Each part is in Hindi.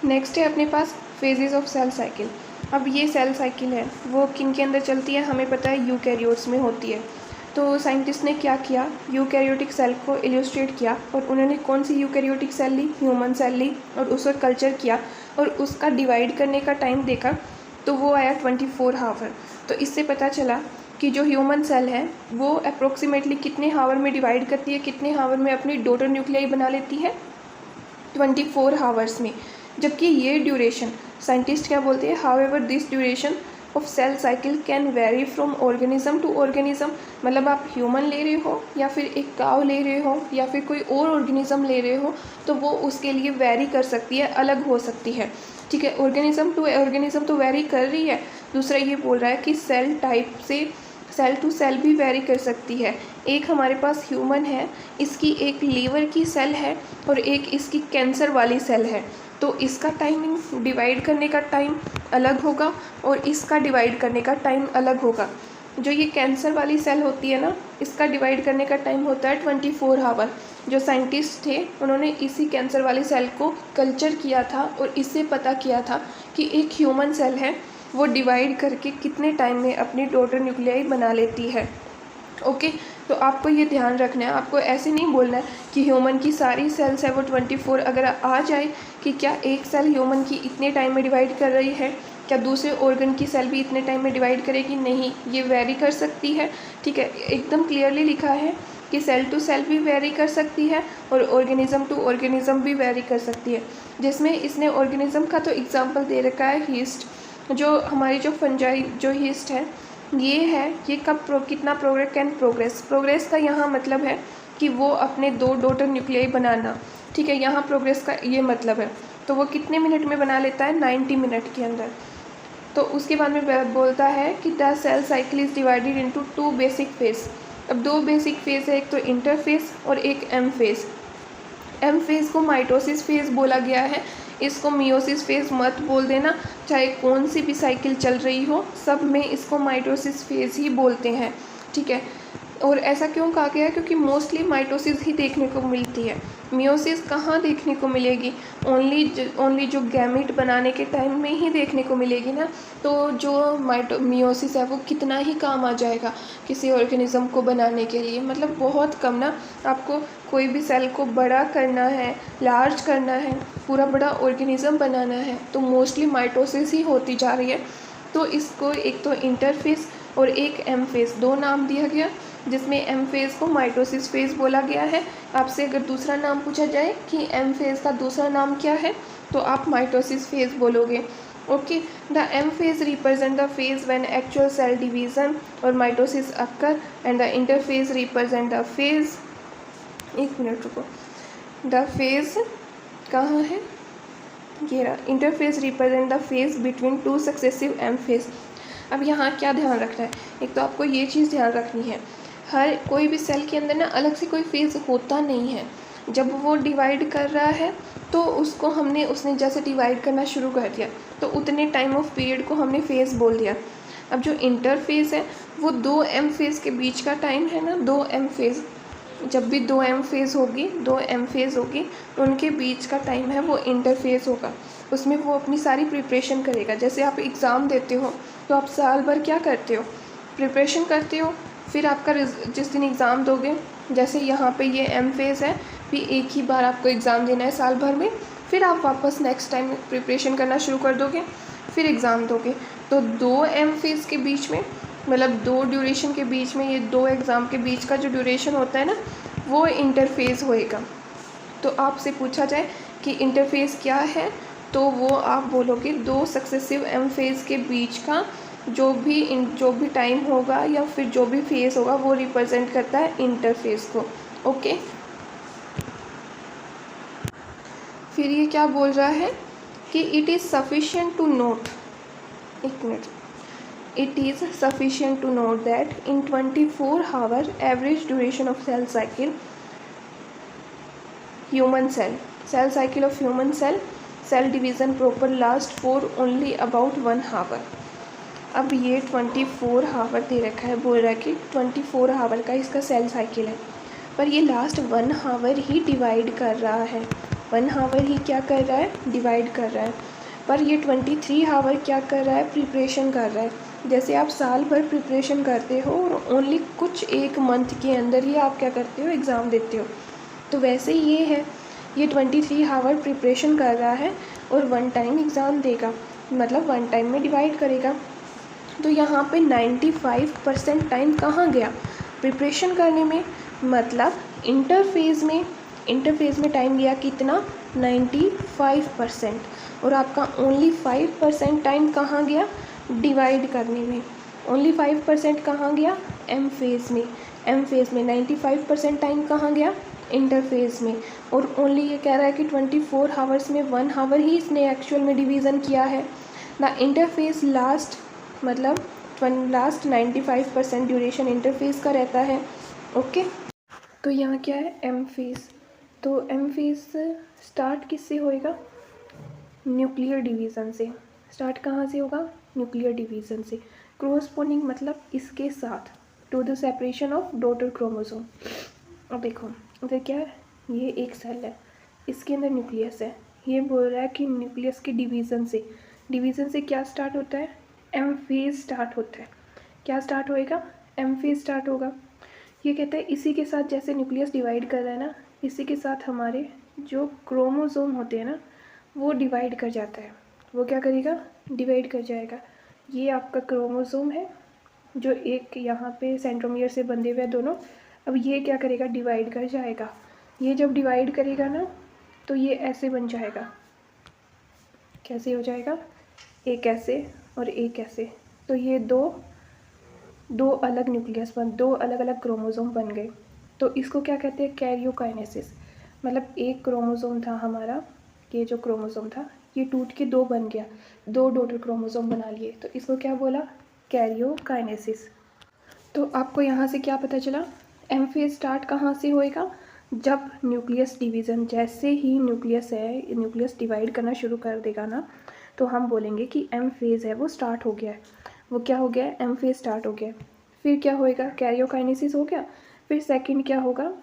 नेक्स्ट है अपने पास फेजेस ऑफ सेल साइकिल। अब ये सेल साइकिल है वो किन के अंदर चलती है, हमें पता है यूकैरियोट्स में होती है। तो साइंटिस्ट ने क्या किया, यूकैरियोटिक सेल को इलस्ट्रेट किया और उन्होंने कौन सी यूकैरियोटिक सेल ली, ह्यूमन सेल ली और उसका कल्चर किया और उसका डिवाइड करने का टाइम देखा तो वो आया 24 हावर। तो इससे पता चला कि जो ह्यूमन सेल है वो अप्रोक्सीमेटली कितने हावर में डिवाइड करती है, कितने हावर में अपनी डॉटर न्यूक्लियाई बना लेती है, 24 हावर्स में। जबकि ये ड्यूरेशन साइंटिस्ट क्या बोलते हैं, however this duration of cell cycle can vary from organism to organism. मतलब आप ह्यूमन ले रहे हो या फिर एक काव ले रहे हो या फिर कोई और ऑर्गेनिज्म ले रहे हो तो वो उसके लिए वेरी कर सकती है, अलग हो सकती है। ठीक है, ऑर्गेनिज्म टू ऑर्गेनिज्म तो वेरी कर रही है। दूसरा ये बोल रहा है कि सेल टाइप से सेल टू सेल भी वेरी कर सकती है। एक हमारे पास ह्यूमन है, इसकी एक लीवर की सेल है और एक इसकी कैंसर वाली सेल है, तो इसका टाइमिंग डिवाइड करने का टाइम अलग होगा और इसका डिवाइड करने का टाइम अलग होगा। जो ये कैंसर वाली सेल होती है ना, इसका डिवाइड करने का टाइम होता है 24 हावर। जो साइंटिस्ट थे उन्होंने इसी कैंसर वाली सेल को कल्चर किया था और इससे पता किया था कि एक ह्यूमन सेल है वो डिवाइड करके कितने टाइम में अपनी डॉटर न्यूक्लियाई बना लेती है। ओके, तो आपको ये ध्यान रखना है, आपको ऐसे नहीं बोलना है कि ह्यूमन की सारी सेल्स है वो 24 अगर आ जाए कि क्या एक सेल ह्यूमन की इतने टाइम में डिवाइड कर रही है, क्या दूसरे ऑर्गन की सेल भी इतने टाइम में डिवाइड करेगी, नहीं, ये वेरी कर सकती है। ठीक है, एकदम क्लियरली लिखा है कि सेल टू सेल भी वेरी कर सकती है और ऑर्गेनिज्म टू ऑर्गेनिज्म भी वेरी कर सकती है। जिसमें इसने ऑर्गेनिज्म का तो एग्जाम्पल दे रखा है हीस्ट, जो हमारी जो फंजाई जो हीस्ट है ये है, ये कब कितना प्रोग्रेस कैन प्रोग्रेस का यहाँ मतलब है कि वो अपने 2 डॉटर न्यूक्लियाई बनाना। ठीक है, यहाँ प्रोग्रेस का ये मतलब है। तो वो कितने मिनट में बना लेता है, 90 मिनट के अंदर। तो उसके बाद में बोलता है कि the cell cycle is divided into 2 basic phase. अब 2 बेसिक फेज है, एक तो इंटरफेज और एक एम फेज। एम फेज़ को माइटोसिस फेज़ बोला गया है, इसको मियोसिस फेज़ मत बोल देना, चाहे कौन सी भी साइकिल चल रही हो सब में इसको माइटोसिस फेज़ ही बोलते हैं। ठीक है, और ऐसा क्यों कहा गया है, क्योंकि मोस्टली माइटोसिस ही देखने को मिलती है। मियोसिस कहाँ देखने को मिलेगी, ओनली जो गैमेट बनाने के टाइम में ही देखने को मिलेगी ना। तो जो मियोसिस है वो कितना ही काम आ जाएगा किसी ऑर्गेनिज्म को बनाने के लिए, मतलब बहुत कम ना। आपको कोई भी सेल को बड़ा करना है, लार्ज करना है, पूरा बड़ा ऑर्गेनिज्म बनाना है तो मोस्टली माइटोसिस ही होती जा रही है। तो इसको एक तो इंटरफेस और एक एम फेज़ 2 नाम दिया गया, जिसमें एम फेज़ को माइटोसिस फेज़ बोला गया है। आपसे अगर दूसरा नाम पूछा जाए कि एम फेज़ का दूसरा नाम क्या है तो आप माइटोसिस फेज़ बोलोगे। Okay, the M phase represent the phase when actual cell division और mitosis occur and the interphase represent the phase, एक मिनट रुको, द फेज़ कहाँ है, ये रहा, interphase represent the phase between 2 successive M phase. अब यहाँ क्या ध्यान रखना है, एक तो आपको ये चीज़ ध्यान रखनी है, हर कोई भी सेल के अंदर ना अलग से कोई फेज़ होता नहीं है। जब वो डिवाइड कर रहा है तो उसने जैसे डिवाइड करना शुरू कर दिया तो उतने टाइम ऑफ पीरियड को हमने फेज़ बोल दिया। अब जो इंटरफेज़ है वो 2 एम फेज़ के बीच का टाइम है ना, 2 एम फेज़, जब भी 2 एम फेज़ होगी उनके बीच का टाइम है वो इंटरफेज़ होगा। उसमें वो अपनी सारी प्रिपरेशन करेगा। जैसे आप एग्ज़ाम देते हो तो आप साल भर क्या करते हो, प्रिपरेशन करते हो, फिर आपका जिस दिन एग्ज़ाम दोगे, जैसे यहाँ पे ये एम फेज़ है, भी एक ही बार आपको एग्ज़ाम देना है साल भर में, फिर आप वापस नेक्स्ट टाइम प्रिपरेशन करना शुरू कर दोगे, फिर एग्ज़ाम दोगे। तो 2 एम फेज़ के बीच में, मतलब 2 ड्यूरेशन के बीच में, ये 2 एग्ज़ाम के बीच का जो ड्यूरेशन होता है ना वो इंटरफेज़ होएगा। तो आपसे पूछा जाए कि इंटरफेज़ क्या है तो वो आप बोलोगे 2 सक्सेसिव एम फेज़ के बीच का जो भी टाइम होगा या फिर जो भी फेज़ होगा वो रिप्रेजेंट करता है इंटरफेज़ को। ओके, फिर ये क्या बोल रहा है कि it is sufficient to note, एक minute, it is sufficient to note that in 24-hour average duration of cell cycle of human cell division proper last for only about 1 hour। अब ये 24 हावर दे रखा है, बोल रहा है कि 24 हावर का इसका सेल साइकिल है, पर ये लास्ट 1 हावर ही डिवाइड कर रहा है। 1 हावर ही क्या कर रहा है, डिवाइड कर रहा है। पर ये 23 हावर क्या कर रहा है, प्रिपरेशन कर रहा है। जैसे आप साल भर प्रिपरेशन करते हो और ओनली कुछ एक मंथ के अंदर ही आप क्या करते हो, एग्ज़ाम देते हो, तो वैसे ये है, ये 23 हावर प्रिपरेशन कर रहा है और 1 टाइम एग्ज़ाम देगा, मतलब 1 टाइम में डिवाइड करेगा। तो यहाँ पे 95% टाइम कहाँ गया, प्रिपरेशन करने में, मतलब इंटरफेज़ में टाइम लिया कितना, 95%। और आपका ओनली 5% टाइम कहाँ गया, डिवाइड करने में। ओनली 5% कहाँ गया, एम फेज़ में 95% टाइम कहाँ गया, इंटरफेज़ में। और ओनली ये कह रहा है कि 24 हावर्स में 1 हावर ही इसने एक्चुअल में डिवीज़न किया है। द इंटरफेस लास्ट, मतलब लास्ट 95% ड्यूरेशन इंटरफेस का रहता है। ओके, तो यहाँ क्या है, एम फेज़। तो एम फेज़ स्टार्ट किससे होएगा, न्यूक्लियर डिवीज़न से। स्टार्ट कहाँ से होगा, न्यूक्लियर डिवीज़न से। क्रोस्पोनिंग मतलब इसके साथ, to the separation of daughter chromosome. अब देखो इधर क्या है, ये एक सेल है, इसके अंदर न्यूक्लियस है। ये बोल रहा है कि न्यूक्लियस के डिवीज़न से क्या स्टार्ट होता है, एम फेज़ स्टार्ट होता है। क्या स्टार्ट होएगा, एम फेज़ स्टार्ट होगा। ये कहता है इसी के साथ, जैसे न्यूक्लियस डिवाइड कर रहा है ना, इसी के साथ हमारे जो क्रोमोसोम होते हैं ना, वो डिवाइड कर जाता है। वो क्या करेगा, डिवाइड कर जाएगा। ये आपका क्रोमोसोम है जो एक यहाँ पे सेंट्रोमियर से बंधे हुए हैं दोनों। अब ये क्या करेगा, डिवाइड कर जाएगा। ये जब डिवाइड करेगा ना, तो ये ऐसे बन जाएगा। कैसे हो जाएगा, एक ऐसे और एक ऐसे। तो ये दो अलग न्यूक्लियस दो अलग अलग क्रोमोसोम बन गए। तो इसको क्या कहते हैं, कैरियोकाइनेसिस। मतलब एक क्रोमोसोम था हमारा, ये जो क्रोमोसोम था ये टूट के 2 बन गया, 2 डॉटर क्रोमोसोम बना लिए, तो इसको क्या बोला, कैरियोकाइनेसिस। तो आपको यहाँ से क्या पता चला, एम फेज़ स्टार्ट कहाँ से होएगा, जब न्यूक्लियस डिवीज़न, जैसे ही न्यूक्लियस डिवाइड करना शुरू कर देगा ना, तो हम बोलेंगे कि एम फेज़ है वो स्टार्ट हो गया है। वो क्या हो गया है, एम फेज़ स्टार्ट हो गया। फिर क्या होएगा, कैरियोकाइनेसिस हो गया। फिर सेकंड क्या होगा,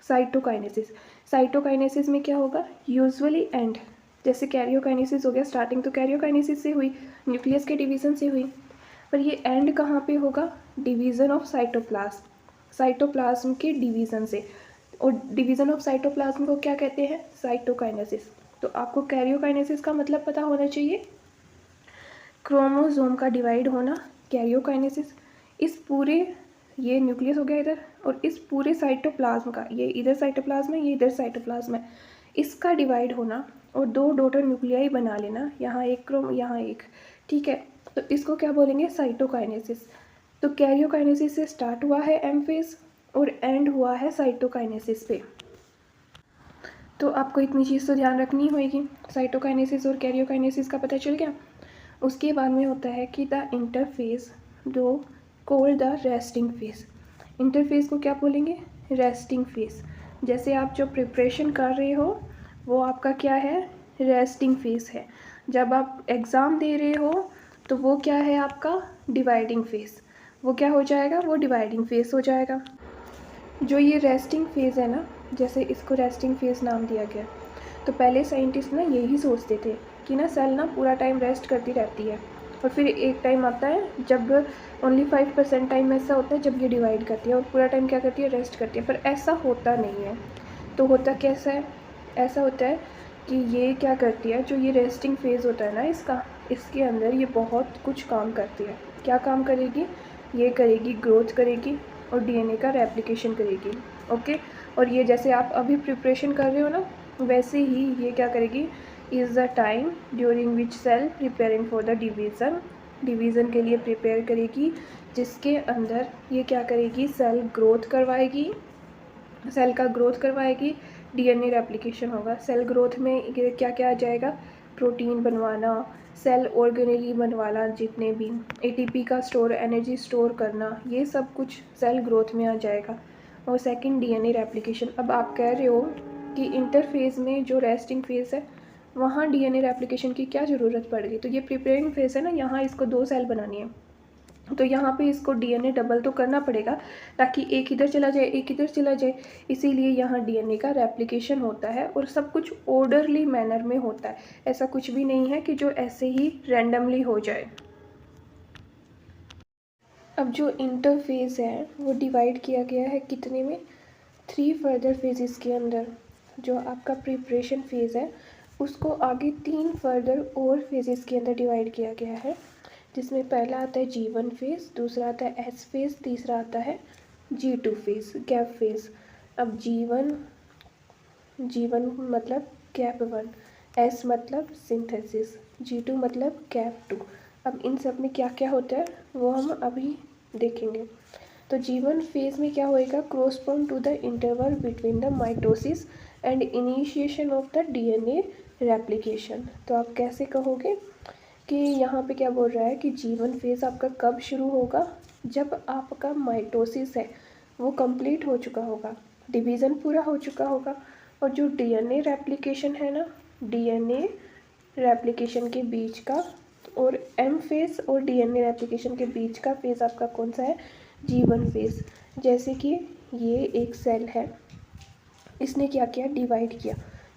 साइटोकाइनेसिस में क्या होगा, यूजुअली एंड। जैसे कैरियोकाइनेसिस हो गया, स्टार्टिंग तो कैरियोकाइनेसिस से हुई, न्यूक्लियस के डिवीज़न से हुई, पर ये एंड कहाँ पे होगा, डिवीज़न ऑफ साइटोप्लाज्म के डिवीज़न से। और डिवीज़न ऑफ साइटोप्लाज्म को क्या कहते हैं, साइटोकाइनेसिस। तो आपको कैरियोकाइनेसिस का मतलब पता होना चाहिए, क्रोमोसोम का डिवाइड होना, कैरियोकाइनेसिस। इस पूरे, ये न्यूक्लियस हो गया इधर, और इस पूरे साइटोप्लाज्म का, ये इधर साइटोप्लाज्म है, ये इधर साइटोप्लाज्म है, इसका डिवाइड होना और 2 डॉटर न्यूक्लियाई बना लेना, यहाँ एक यहाँ एक, ठीक है। तो इसको क्या बोलेंगे, साइटोकाइनेसिस। तो कैरियोकाइनेसिस से स्टार्ट हुआ है एम फेज़ और एंड हुआ है साइटोकाइनेसिस पे। तो आपको इतनी चीज़ तो ध्यान रखनी होगी, साइटोकाइनेसिस और कैरियोकाइनेसिस का पता चल गया। उसके बाद में होता है कि द इंटरफेस जो called the resting phase. Interface को क्या बोलेंगे, रेस्टिंग फेज। जैसे आप जो प्रिपरेशन कर रहे हो वो आपका क्या है, रेस्टिंग फेज है। जब आप एग्ज़ाम दे रहे हो तो वो क्या है आपका, डिवाइडिंग फेज। वो क्या हो जाएगा, वो डिवाइडिंग फेज हो जाएगा। जो ये रेस्टिंग फेज़ है ना, जैसे इसको रेस्टिंग फेज़ नाम दिया गया, तो पहले साइंटिस्ट ना यही सोचते थे कि ना सेल ना पूरा टाइम रेस्ट करती रहती है, और फिर एक टाइम आता है जब ओनली 5% टाइम ऐसा होता है जब ये डिवाइड करती है और पूरा टाइम क्या करती है, रेस्ट करती है। पर ऐसा होता नहीं है। तो होता कैसा है, ऐसा होता है कि ये क्या करती है, जो ये रेस्टिंग फेज़ होता है ना इसका, इसके अंदर ये बहुत कुछ काम करती है। क्या काम करेगी, ये करेगी, ग्रोथ करेगी और डीएनए का रेप्लिकेशन करेगी। ओके, और ये जैसे आप अभी प्रिपरेशन कर रहे हो ना, वैसे ही ये क्या करेगी, is the time during which cell preparing for the division के लिए प्रिपेयर करेगी, जिसके अंदर ये क्या करेगी, सेल का ग्रोथ करवाएगी, डीएनए रेप्लिकेशन होगा। सेल ग्रोथ में क्या क्या आ जाएगा, प्रोटीन बनवाना, सेल ऑर्गेनेली बनवाना, जितने भी एटीपी का स्टोर, एनर्जी स्टोर करना, ये सब कुछ सेल ग्रोथ में आ जाएगा। और सेकंड डीएनए रेप्लिकेशन। अब आप कह रहे हो कि इंटरफेज़ में जो रेस्टिंग फेज़ है वहाँ डीएनए रेप्लिकेशन की क्या ज़रूरत पड़ गई, तो ये प्रिपेयरिंग फेज़ है ना, यहाँ इसको 2 सेल बनानी है। तो यहाँ पे इसको डीएनए डबल तो करना पड़ेगा ताकि एक इधर चला जाए एक इधर चला जाए, इसीलिए यहाँ डीएनए का रेप्लिकेशन होता है और सब कुछ ऑर्डरली मैनर में होता है। ऐसा कुछ भी नहीं है कि जो ऐसे ही रैंडमली हो जाए। अब जो इंटरफेज है वो डिवाइड किया गया है कितने में, 3 फर्दर फेजेस के अंदर। जो आपका प्रिपरेशन फेज़ है उसको आगे 3 फर्दर और फेजेस के अंदर डिवाइड किया गया है, जिसमें पहला आता है G1 फेज़, दूसरा आता है S फेज़, तीसरा आता है G2 फेज़, गैप फेज़। अब G1 मतलब गैप 1, S मतलब सिंथेसिस, G2 मतलब गैप 2। अब इन सब में क्या क्या होता है वो हम अभी देखेंगे। तो G1 फेज़ में क्या होएगा, correspond to the interval between the mitosis and initiation of the DNA replication. तो आप कैसे कहोगे कि यहाँ पे क्या बोल रहा है कि G1 फेज़ आपका कब शुरू होगा, जब आपका माइटोसिस है वो कंप्लीट हो चुका होगा, डिवीज़न पूरा हो चुका होगा। और जो डीएनए रेप्लिकेशन है ना, डीएनए रेप्लिकेशन के बीच का और एम फेज़ और डीएनए रेप्लिकेशन के बीच का फेज़ आपका कौन सा है, G1 फेज़। जैसे कि ये एक सेल है, इसने क्या किया, डिवाइड किया,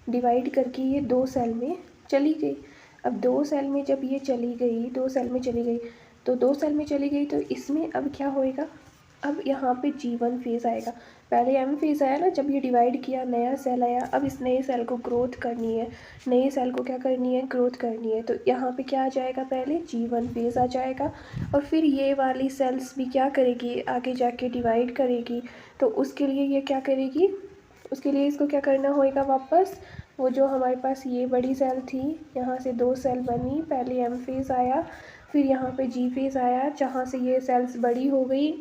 डिवाइड करके ये 2 सेल में चली गई। अब 2 सेल में जब ये चली गई, 2 सेल में चली गई, तो 2 सेल में चली गई तो इसमें अब क्या होएगा, अब यहाँ पे G1 फेज़ आएगा। पहले एम फेज़ आया ना, जब ये डिवाइड किया नया सेल आया, अब इस नए सेल को ग्रोथ करनी है, नए सेल को क्या करनी है, ग्रोथ करनी है। तो यहाँ पे क्या आ जाएगा, पहले G1 फेज़ आ जाएगा और फिर ये वाली सेल्स भी क्या करेगी, आगे जाके डिवाइड करेगी। तो उसके लिए ये क्या करेगी, उसके लिए इसको क्या करना होएगा, वापस वो जो हमारे पास ये बड़ी सेल थी, यहाँ से 2 सेल बनी, पहले एम फेज़ आया, फिर यहाँ पे G फेज़ आया, जहाँ से ये सेल्स बड़ी हो गई,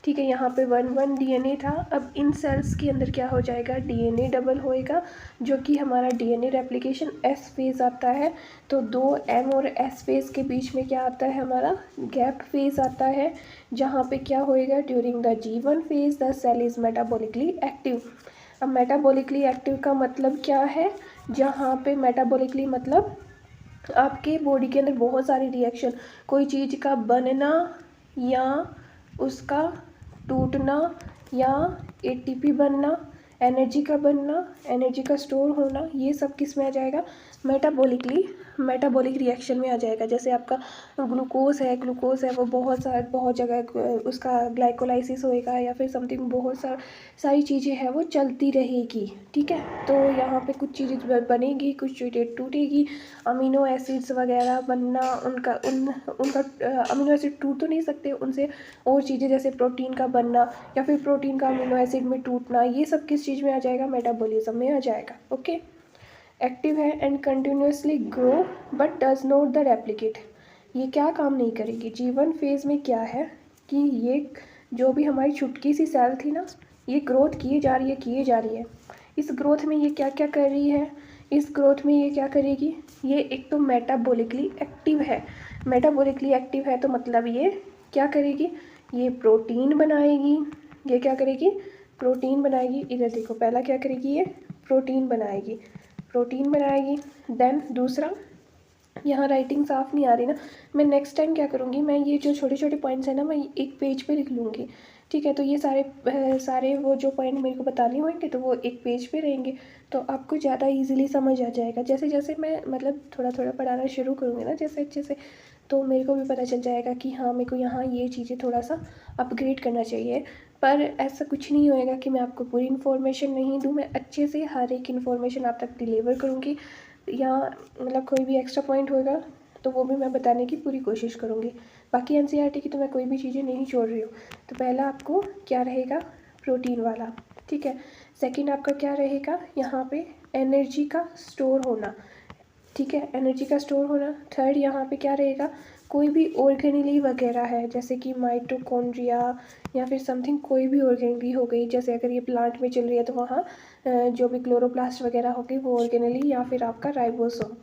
ठीक है। यहाँ पे 1 डीएनए था, अब इन सेल्स के अंदर क्या हो जाएगा, डीएनए डबल होएगा, जो कि हमारा डीएनए रेप्लिकेशन एस फेज़ आता है। तो 2 एम और एस फेज़ के बीच में क्या आता है, हमारा गैप फेज़ आता है, जहाँ पे क्या होएगा, during the G1 phase the cell is metabolically active. अब मेटाबॉलिकली एक्टिव का मतलब क्या है, जहाँ पे मेटाबॉलिकली मतलब आपके बॉडी के अंदर बहुत सारी रिएक्शन, कोई चीज़ का बनना या उसका टूटना या एटीपी बनना, एनर्जी का बनना, एनर्जी का स्टोर होना, ये सब किस में आ जाएगा, मेटाबॉलिक रिएक्शन में आ जाएगा। जैसे आपका ग्लूकोज है वो बहुत जगह उसका ग्लाइकोलाइसिस होएगा या फिर समथिंग, बहुत सारी चीज़ें हैं वो चलती रहेगी, ठीक है। तो यहाँ पे कुछ चीज़ें बनेगी, कुछ चीज़ें टूटेगी, अमीनो एसिड्स वगैरह बनना, उनका अमीनो एसिड टूट तो नहीं सकते, उनसे और चीज़ें जैसे प्रोटीन का बनना या फिर प्रोटीन का अमीनो एसिड में टूटना, ये सब किस चीज़ में आ जाएगा, मेटाबॉलिज्म में आ जाएगा। ओके, एक्टिव है and continuously grow but does not the replicate. ये क्या काम नहीं करेगी, G1 फेज़ में क्या है कि ये जो भी हमारी छुटकी सी सेल थी ना, ये ग्रोथ किए जा रही है। इस ग्रोथ में ये क्या क्या कर रही है, इस ग्रोथ में ये क्या करेगी, ये एक तो मेटाबॉलिकली एक्टिव है। मेटाबॉलिकली एक्टिव है तो मतलब ये क्या करेगी, ये प्रोटीन बनाएगी। ये क्या करेगी, प्रोटीन बनाएगी। इधर देखो, पहला क्या करेगी, ये प्रोटीन बनाएगी, देन दूसरा, यहाँ राइटिंग साफ़ नहीं आ रही ना, मैं नेक्स्ट टाइम क्या करूँगी, मैं ये जो छोटे छोटे पॉइंट्स हैं ना, मैं एक पेज पे लिख लूँगी, ठीक है। तो ये सारे वो जो पॉइंट मेरे को बताने होंगे तो वो एक पेज पे रहेंगे, तो आपको ज़्यादा इजीली समझ आ जाएगा। जैसे जैसे मैं मतलब थोड़ा थोड़ा पढ़ाना शुरू करूँगी ना, जैसे अच्छे से, तो मेरे को भी पता चल जाएगा कि हाँ, मेरे को यहाँ ये चीज़ें थोड़ा सा अपग्रेड करना चाहिए। पर ऐसा कुछ नहीं होएगा कि मैं आपको पूरी इन्फॉर्मेशन नहीं दूँ, मैं अच्छे से हर एक इन्फॉर्मेशन आप तक डिलीवर करूँगी, या मतलब कोई भी एक्स्ट्रा पॉइंट होगा तो वो भी मैं बताने की पूरी कोशिश करूँगी। बाकी एनसीईआरटी की तो मैं कोई भी चीज़ें नहीं छोड़ रही हूँ। तो पहला आपको क्या रहेगा, प्रोटीन वाला, ठीक है। सेकंड आपका क्या रहेगा, यहाँ पे एनर्जी का स्टोर होना, ठीक है, एनर्जी का स्टोर होना। थर्ड यहाँ पे क्या रहेगा, कोई भी ऑर्गेनेली वगैरह है, जैसे कि माइटोकॉन्ड्रिया या फिर समथिंग, कोई भी ऑर्गेनेली हो गई, जैसे अगर ये प्लांट में चल रही है तो वहाँ जो भी क्लोरोप्लास्ट वगैरह होगी वो ऑर्गेनेली, या फिर आपका राइबोसोम,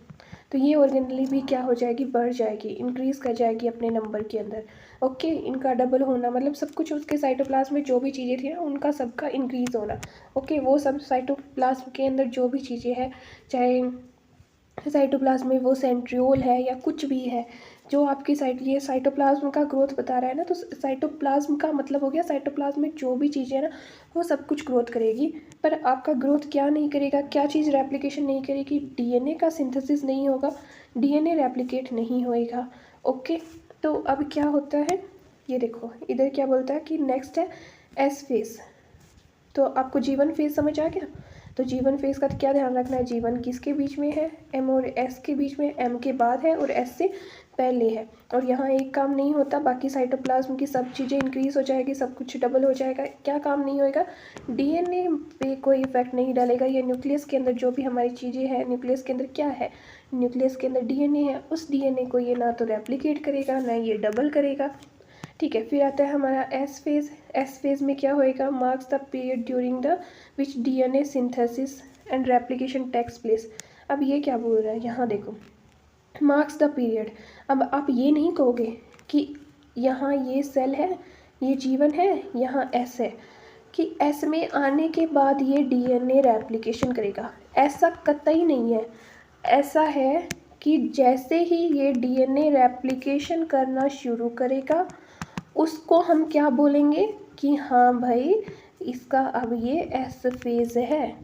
तो ये ऑर्गेनेली भी क्या हो जाएगी, बढ़ जाएगी, इंक्रीज़ कर जाएगी अपने नंबर के अंदर। ओके, इनका डबल होना मतलब सब कुछ, उसके साइटोप्लाज्म में जो भी चीज़ें थी ना, उनका सबका इंक्रीज़ होना। ओके, वो सब साइटोप्लाज्म के अंदर जो भी चीज़ें हैं, चाहे साइटोप्लाज्म में वो सेंट्रियोल है या कुछ भी है जो आपकी ये साइटोप्लाज्म का ग्रोथ बता रहा है ना, तो साइटोप्लाज्म का मतलब हो गया साइटोप्लाज्म में जो भी चीज़ें हैं ना वो सब कुछ ग्रोथ करेगी, पर आपका ग्रोथ क्या नहीं करेगा, क्या चीज़ रेप्लिकेशन नहीं करेगी, डीएनए का सिंथेसिस नहीं होगा, डीएनए रेप्लिकेट नहीं होएगा। ओके, तो अब क्या होता है, ये देखो इधर क्या बोलता है कि नेक्स्ट है एस फेज। तो आपको जीवन फेज समझ आ गया। तो जीवन फेज का क्या ध्यान रखना है, जीवन किसके बीच में है, एम और एस के बीच में, एम के बाद है और एस से पहले है। और यहाँ एक काम नहीं होता, बाकी साइटोप्लाज्म की सब चीज़ें इंक्रीज हो जाएगी, सब कुछ डबल हो जाएगा, क्या काम नहीं होएगा, डीएनए पे कोई इफेक्ट नहीं डालेगा। ये न्यूक्लियस के अंदर जो भी हमारी चीज़ें हैं, न्यूक्लियस के अंदर क्या है, न्यूक्लियस के अंदर डीएनए है, उस डीएनए को ये ना तो रेप्लिकेट करेगा ना ये डबल करेगा। ठीक है, फिर आता है हमारा एस फेज। एस फेज में क्या होएगा, marks the period during the which DNA synthesis and replication takes place. अब ये क्या बोल रहा है, यहाँ देखो मार्क्स द पीरियड। अब आप ये नहीं कहोगे कि यहाँ ये सेल है, ये जीवन है, यहाँ एस है, कि एस में आने के बाद ये डीएनए रेप्लिकेशन करेगा, ऐसा कतई नहीं है। ऐसा है कि जैसे ही ये डीएनए रेप्लिकेशन करना शुरू करेगा उसको हम क्या बोलेंगे कि हाँ भाई इसका अब ये एस फेज़ है।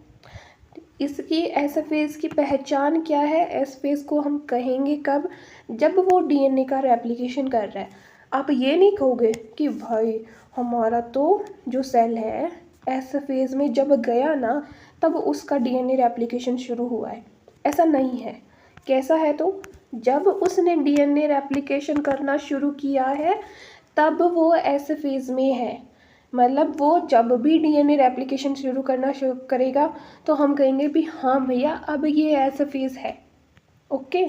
इसकी एस फेज़ की पहचान क्या है, एस फेज़ को हम कहेंगे कब, जब वो डीएनए का रेप्लिकेशन कर रहा है। आप ये नहीं कहोगे कि भाई हमारा तो जो सेल है एस फेज़ में जब गया ना तब उसका डीएनए रेप्लिकेशन शुरू हुआ है, ऐसा नहीं है। कैसा है, तो जब उसने डीएनए रेप्लिकेशन करना शुरू किया है तब वो एस फेज़ में है। मतलब वो जब भी डीएनए रेप्लिकेशन शुरू करना शुरू करेगा तो हम कहेंगे भी हाँ भैया अब ये एस फेज़ है। ओके,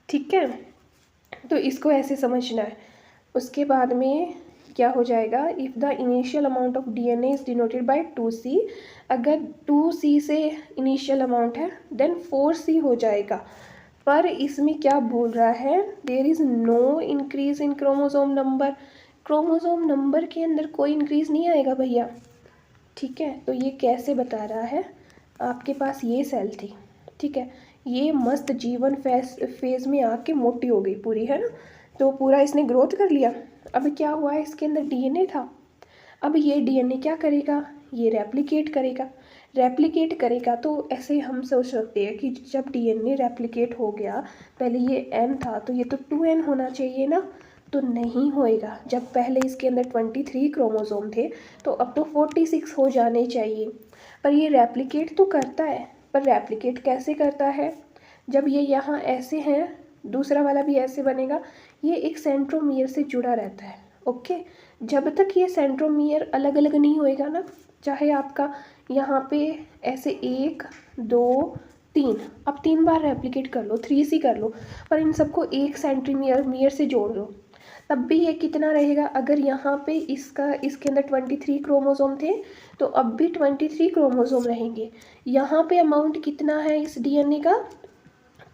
ठीक है, तो इसको ऐसे समझना है। उसके बाद में क्या हो जाएगा, if the initial amount of DNA is denoted by 2C, अगर 2C से इनिशियल अमाउंट है देन 4C हो जाएगा। पर इसमें क्या बोल रहा है, there is no increase in chromosome number, chromosome number के अंदर कोई इंक्रीज नहीं आएगा भैया। ठीक है, तो ये कैसे बता रहा है, आपके पास ये सेल थी, ठीक है, ये मस्त जीवन फेज में आके मोटी हो गई पूरी, है ना, तो पूरा इसने ग्रोथ कर लिया। अब क्या हुआ है, इसके अंदर डीएनए था, अब ये डीएनए क्या करेगा, ये रेप्लिकेट करेगा। रेप्लिकेट करेगा तो ऐसे हम सोच सकते हैं कि जब डीएनए रेप्लिकेट हो गया, पहले ये n था तो ये तो 2n होना चाहिए ना, तो नहीं होएगा। जब पहले इसके अंदर 23 क्रोमोसोम थे तो अब तो 46 हो जाने चाहिए। पर ये रेप्लिकेट तो करता है, पर रेप्लिकेट कैसे करता है, जब ये यहाँ ऐसे हैं दूसरा वाला भी ऐसे बनेगा, ये एक सेंट्रोमियर से जुड़ा रहता है। ओके, जब तक ये सेंट्रोमियर अलग अलग नहीं होएगा ना, चाहे आपका यहाँ पे ऐसे 1 2 3, अब 3 बार रेप्लिकेट कर लो, 3C कर लो, पर इन सबको एक सेंट्रीमियर से जोड़ दो, तब भी ये कितना रहेगा। अगर यहाँ पे इसके अंदर 23 क्रोमोसोम थे तो अब भी 23 क्रोमोसोम रहेंगे। यहाँ पे अमाउंट कितना है इस डीएनए का,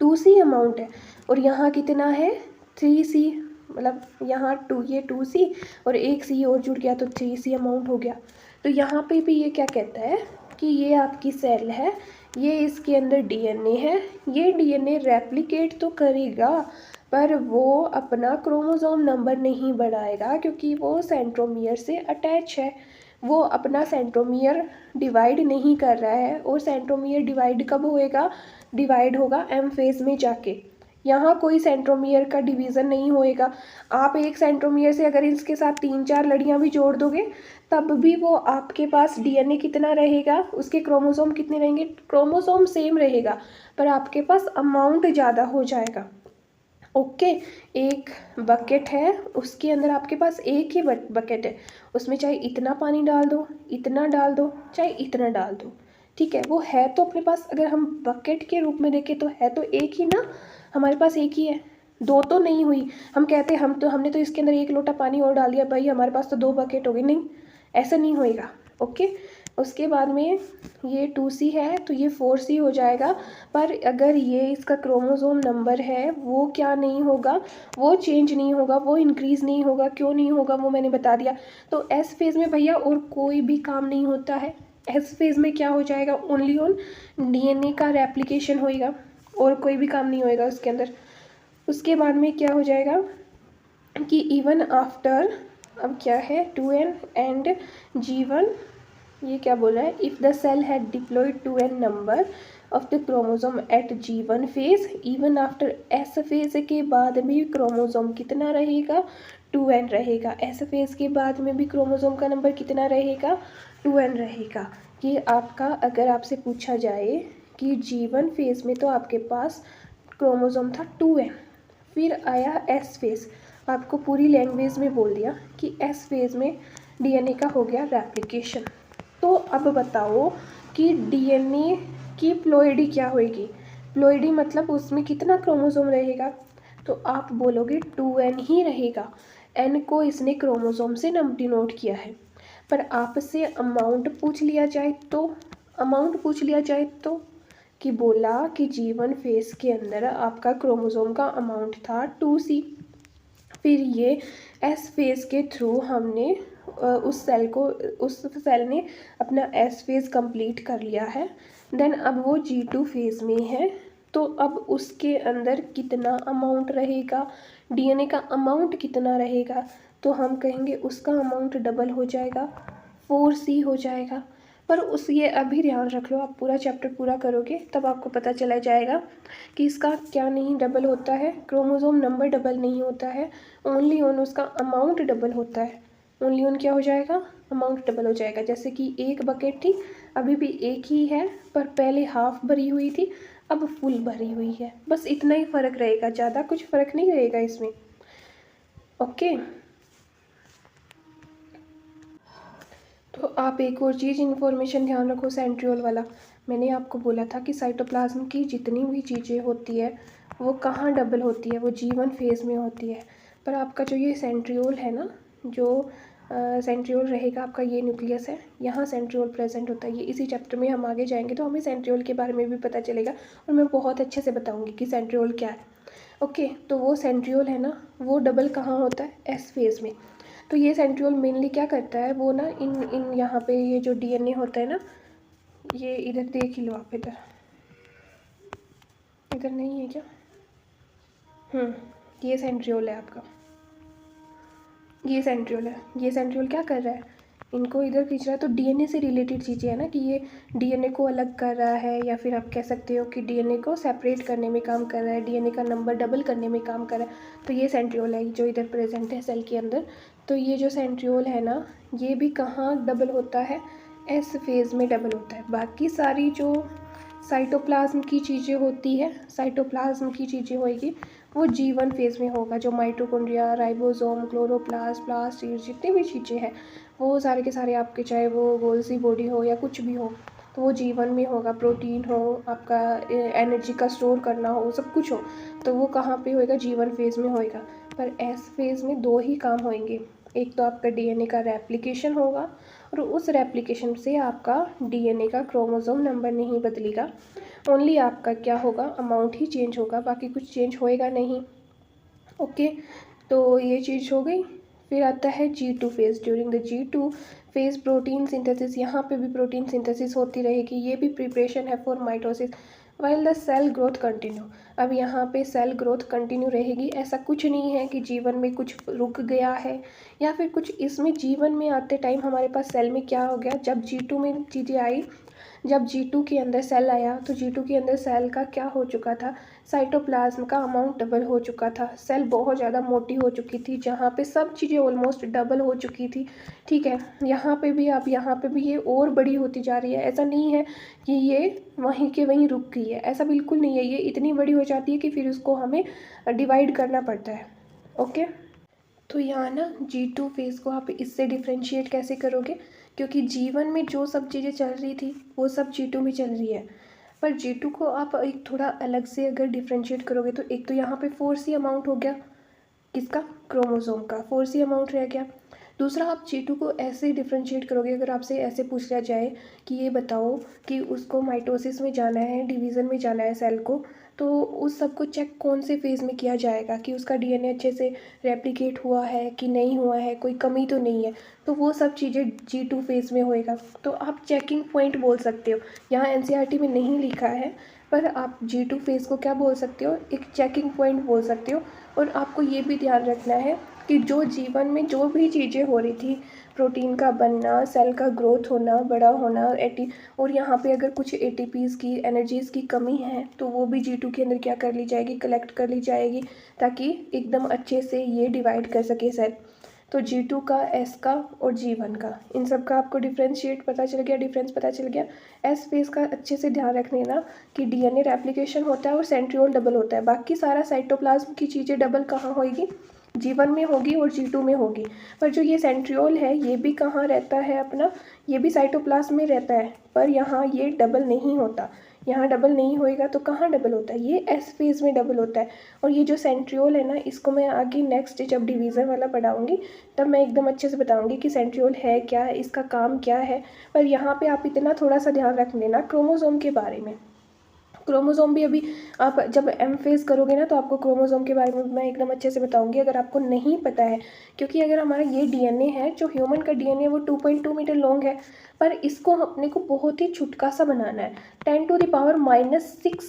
2C अमाउंट है, और यहाँ कितना है 3C, मतलब यहाँ ये 2C और एक C और जुड़ गया तो 3C अमाउंट हो गया। तो यहाँ पे भी ये क्या कहता है कि ये आपकी सेल है, ये इसके अंदर डीएनए है, ये डीएनए रेप्लिकेट तो करेगा पर वो अपना क्रोमोसोम नंबर नहीं बढ़ाएगा क्योंकि वो सेंट्रोमियर से अटैच है, वो अपना सेंट्रोमियर डिवाइड नहीं कर रहा है। और सेंट्रोमियर डिवाइड कब होएगा, डिवाइड होगा एम फेज में जाके, यहाँ कोई सेंट्रोमियर का डिवीज़न नहीं होएगा। आप एक सेंट्रोमियर से अगर इसके साथ 3-4 लड़ियाँ भी जोड़ दोगे तब भी वो आपके पास डीएनए कितना रहेगा, उसके क्रोमोसोम कितने रहेंगे, क्रोमोसोम सेम रहेगा पर आपके पास अमाउंट ज़्यादा हो जाएगा। ओके, एक बकेट है उसके अंदर आपके पास एक ही बकेट है, उसमें चाहे इतना पानी डाल दो, इतना डाल दो, चाहे इतना डाल दो, ठीक है, वो है तो अपने पास, अगर हम बकेट के रूप में देखें तो है तो एक ही ना, हमारे पास एक ही है, दो तो नहीं हुई। हम कहते हैं हमने तो इसके अंदर 1 लोटा पानी और डाल दिया, भाई हमारे पास तो 2 बकेट हो गई, नहीं ऐसा नहीं होएगा। ओके, उसके बाद में ये 2C है तो ये 4C हो जाएगा, पर अगर ये इसका क्रोमोसोम नंबर है वो क्या नहीं होगा, वो चेंज नहीं होगा, वो इंक्रीज़ नहीं होगा। क्यों नहीं होगा वो मैंने बता दिया। तो एस फेज़ में भैया और कोई भी काम नहीं होता है, एस फेज़ में क्या हो जाएगा, ओनली ऑन डीएनए का रेप्लिकेशन होएगा, और कोई भी काम नहीं होएगा उसके अंदर। उसके बाद में क्या हो जाएगा कि इवन आफ्टर, अब क्या है 2n एंड G1, ये क्या बोल रहा है, if the cell had diploid 2n number of the chromosome at G1 phase, even after S phase के बाद भी क्रोमोसोम कितना रहेगा, 2n रहेगा। एस फेज के बाद में भी क्रोमोसोम का नंबर कितना रहेगा, 2n रहेगा। कि आपका अगर आपसे पूछा जाए कि G1 फेज में तो आपके पास क्रोमोसोम था 2n, फिर आया एस फेज, आपको पूरी लैंग्वेज में बोल दिया कि एस फेज में डीएनए का हो गया रेप्लिकेशन। तो अब बताओ कि डीएनए की प्लोइडी क्या होएगी। प्लोइडी मतलब उसमें कितना क्रोमोसोम रहेगा, तो आप बोलोगे 2n ही रहेगा। n को इसने क्रोमोसोम से डिनोट किया है। पर आपसे अमाउंट पूछ लिया जाए तो कि बोला कि G1 फेज के अंदर आपका क्रोमोसोम का अमाउंट था 2c। फिर ये एस फेज के थ्रू हमने उस सेल ने अपना एस फेज कंप्लीट कर लिया है। देन अब वो G2 फेज में है, तो अब उसके अंदर कितना अमाउंट रहेगा, डीएनए का अमाउंट कितना रहेगा, तो हम कहेंगे उसका अमाउंट डबल हो जाएगा, 4c हो जाएगा। पर उस ये अभी ध्यान रख लो, आप पूरा चैप्टर पूरा करोगे तब आपको पता चला जाएगा कि इसका क्या नहीं डबल होता है, क्रोमोसोम नंबर डबल नहीं होता है, ओनली ऑन उसका अमाउंट डबल होता है। ओनली ऑन क्या हो जाएगा, अमाउंट डबल हो जाएगा। जैसे कि एक बकेट थी, अभी भी एक ही है, पर पहले हाफ भरी हुई थी, अब फुल भरी हुई है। बस इतना ही फ़र्क रहेगा, ज़्यादा कुछ फ़र्क नहीं रहेगा इसमें। ओके, तो आप एक और चीज़ इन्फॉर्मेशन ध्यान रखो, सेंट्रियोल वाला। मैंने आपको बोला था कि साइटोप्लाज्म की जितनी भी चीज़ें होती है वो कहाँ डबल होती है, वो G1 फेज में होती है। पर आपका जो ये सेंट्रियोल है ना, जो सेंट्रियोल रहेगा आपका, ये न्यूक्लियस है, यहाँ सेंट्रियोल प्रेजेंट होता है। ये इसी चैप्टर में हम आगे जाएंगे तो हमें सेंट्रियोल के बारे में भी पता चलेगा और मैं बहुत अच्छे से बताऊँगी कि सेंट्रियोल क्या है। ओके, तो वो सेंट्रियोल है ना, वो डबल कहाँ होता है, एस फेज में। तो ये सेंट्रियोल मेनली क्या करता है, वो ना इन यहाँ पे ये जो डीएनए होता है ना, ये इधर देख ही लो आप, इधर नहीं है क्या, ये सेंट्रियोल है आपका, ये सेंट्रियोल क्या कर रहा है, इनको इधर खींच रहा है। तो डीएनए से रिलेटेड चीज़ें है ना, कि ये डीएनए को अलग कर रहा है, या फिर आप कह सकते हो कि डीएनए को सेपरेट करने में काम कर रहा है, डीएनए का नंबर डबल करने में काम कर रहा है। तो ये सेंट्रियोल है जो इधर प्रेजेंट है सेल के अंदर। तो ये जो सेंट्रियोल है ना, ये भी कहाँ डबल होता है, एस फेज में डबल होता है। बाकी सारी जो साइटोप्लाज्म की चीज़ें होती है, साइटोप्लाज्म की चीज़ें होएगी वो G1 फेज में होगा। जो माइटोकॉन्ड्रिया, राइबोसोम, क्लोरोप्लास्ट, प्लास्टिड, जितनी भी चीज़ें हैं वो सारे के सारे आपके, चाहे वो गोल सी बॉडी हो या कुछ भी हो, तो वो G1 में होगा। प्रोटीन हो, आपका एनर्जी का स्टोर करना हो, सब कुछ हो, तो वो कहाँ पे होएगा, G1 फेज में होएगा। पर एस फेज में दो ही काम होंगे, एक तो आपका डीएनए का रेप्लिकेशन होगा, और उस रेप्लिकेशन से आपका डीएनए का क्रोमोसोम नंबर नहीं बदलेगा, ओनली आपका क्या होगा, अमाउंट ही चेंज होगा, बाकी कुछ चेंज होएगा नहीं। ओके, तो ये चीज़ हो गई। फिर आता है G2 phase. During the G2 phase protein synthesis, यहाँ पे भी प्रोटीन सिंथेसिस होती रहेगी, ये भी प्रिपरेशन है for mitosis while the cell growth continue. अब यहाँ पे सेल ग्रोथ कंटिन्यू रहेगी, ऐसा कुछ नहीं है कि G1 में कुछ रुक गया है या फिर कुछ। इसमें G1 में आते टाइम हमारे पास सेल में क्या हो गया, जब G2 में चीज़ें आई, जब G2 के अंदर सेल आया, तो G2 के अंदर सेल का क्या हो चुका था, साइटोप्लाज्म का अमाउंट डबल हो चुका था। सेल बहुत ज़्यादा मोटी हो चुकी थी, जहाँ पे सब चीज़ें ऑलमोस्ट डबल हो चुकी थी। ठीक है, यहाँ पे भी, अब यहाँ पे भी ये और बड़ी होती जा रही है। ऐसा नहीं है कि ये वहीं के वहीं रुक गई है, ऐसा बिल्कुल नहीं है। ये इतनी बड़ी हो जाती है कि फिर उसको हमें डिवाइड करना पड़ता है। ओके, तो यहाँ ना G2 फेज़ को आप इससे डिफ्रेंशिएट कैसे करोगे, क्योंकि G1 में जो सब चीज़ें चल रही थी वो सब G2 में चल रही है। पर G2 को आप एक थोड़ा अलग से अगर डिफ्रेंशिएट करोगे, तो एक तो यहाँ पे 4c अमाउंट हो गया, किसका, क्रोमोसोम का 4c अमाउंट रह गया। दूसरा, आप G2 को ऐसे डिफ्रेंशिएट करोगे, अगर आपसे ऐसे पूछ लिया जाए कि ये बताओ कि उसको माइटोसिस में जाना है, डिवीज़न में जाना है सेल को, तो उस सब को चेक कौन से फेज़ में किया जाएगा कि उसका डीएनए अच्छे से रेप्लिकेट हुआ है कि नहीं हुआ है, कोई कमी तो नहीं है, तो वो सब चीज़ें G2 फेज़ में होएगा। तो आप चेकिंग पॉइंट बोल सकते हो, यहाँ एनसीईआरटी में नहीं लिखा है, पर आप G2 फेज़ को क्या बोल सकते हो, एक चेकिंग पॉइंट बोल सकते हो। और आपको ये भी ध्यान रखना है कि जो जीवन में जो भी चीज़ें हो रही थी, प्रोटीन का बनना, सेल का ग्रोथ होना, बड़ा होना, और यहाँ पे अगर कुछ ATPs की, एनर्जीज़ की कमी है तो वो भी G2 के अंदर क्या कर ली जाएगी, कलेक्ट कर ली जाएगी, ताकि एकदम अच्छे से ये डिवाइड कर सके सेल। तो G2 का, S का और G1 का, इन सब का आपको डिफ्रेंशिएट पता चल गया, डिफरेंस पता चल गया। S फेज़ का अच्छे से ध्यान रख लेना कि DNA रेप्लिकेशन होता है और सेंट्रियोल डबल होता है। बाकी सारा साइटोप्लाज्म की चीज़ें डबल कहाँ होएगी, G1 में होगी और G2 में होगी। पर जो ये सेंट्रियोल है ये भी कहाँ रहता है अपना, ये भी साइटोप्लाज्म में रहता है, पर यहाँ ये डबल नहीं होता। यहाँ डबल नहीं होएगा तो कहाँ डबल होता है, ये एस फेज़ में डबल होता है। और ये जो सेंट्रियोल है ना, इसको मैं आगे नेक्स्ट जब डिवीज़न वाला पढ़ाऊँगी तब मैं एकदम अच्छे से बताऊँगी कि सेंट्रियोल है क्या है, इसका काम क्या है। पर यहाँ पे आप इतना थोड़ा सा ध्यान रख लेना क्रोमोसोम के बारे में। क्रोमोसोम भी अभी आप जब एम फेज़ करोगे ना तो आपको क्रोमोसोम के बारे में मैं एकदम अच्छे से बताऊंगी, अगर आपको नहीं पता है। क्योंकि अगर हमारा ये DNA है, जो ह्यूमन का DNA वो 2.2 मीटर लॉन्ग है, पर इसको अपने को बहुत ही छुटका सा बनाना है। 10⁻⁻⁶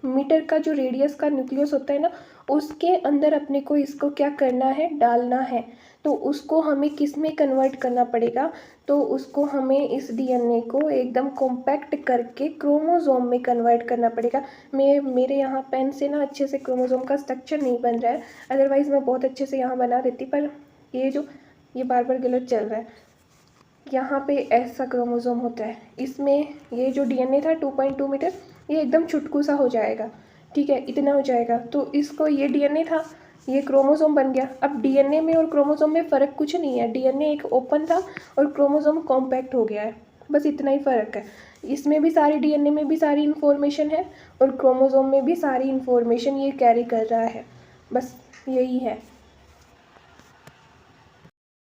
मीटर का जो रेडियस का न्यूक्लियस होता है ना, उसके अंदर अपने को इसको क्या करना है, डालना है। तो उसको हमें किस में कन्वर्ट करना पड़ेगा, तो उसको हमें इस DNA को एकदम कॉम्पैक्ट करके क्रोमोसोम में कन्वर्ट करना पड़ेगा। मेरे यहाँ पेन से ना अच्छे से क्रोमोसोम का स्ट्रक्चर नहीं बन रहा है, अदरवाइज़ मैं बहुत अच्छे से यहाँ बना देती, पर ये बार बार गलत चल रहा है। यहाँ पे ऐसा क्रोमोसोम होता है, इसमें ये जो DNA था 2.2 मीटर, ये एकदम छुटकू सा हो जाएगा, ठीक है, इतना हो जाएगा। तो इसको, ये DNA था, ये क्रोमोसोम बन गया। अब DNA में और क्रोमोसोम में फ़र्क कुछ नहीं है, DNA एक ओपन था और क्रोमोसोम कॉम्पैक्ट हो गया है, बस इतना ही फ़र्क है। इसमें भी सारी DNA में भी सारी इन्फॉर्मेशन है और क्रोमोसोम में भी सारी इन्फॉर्मेशन ये कैरी कर रहा है, बस यही है।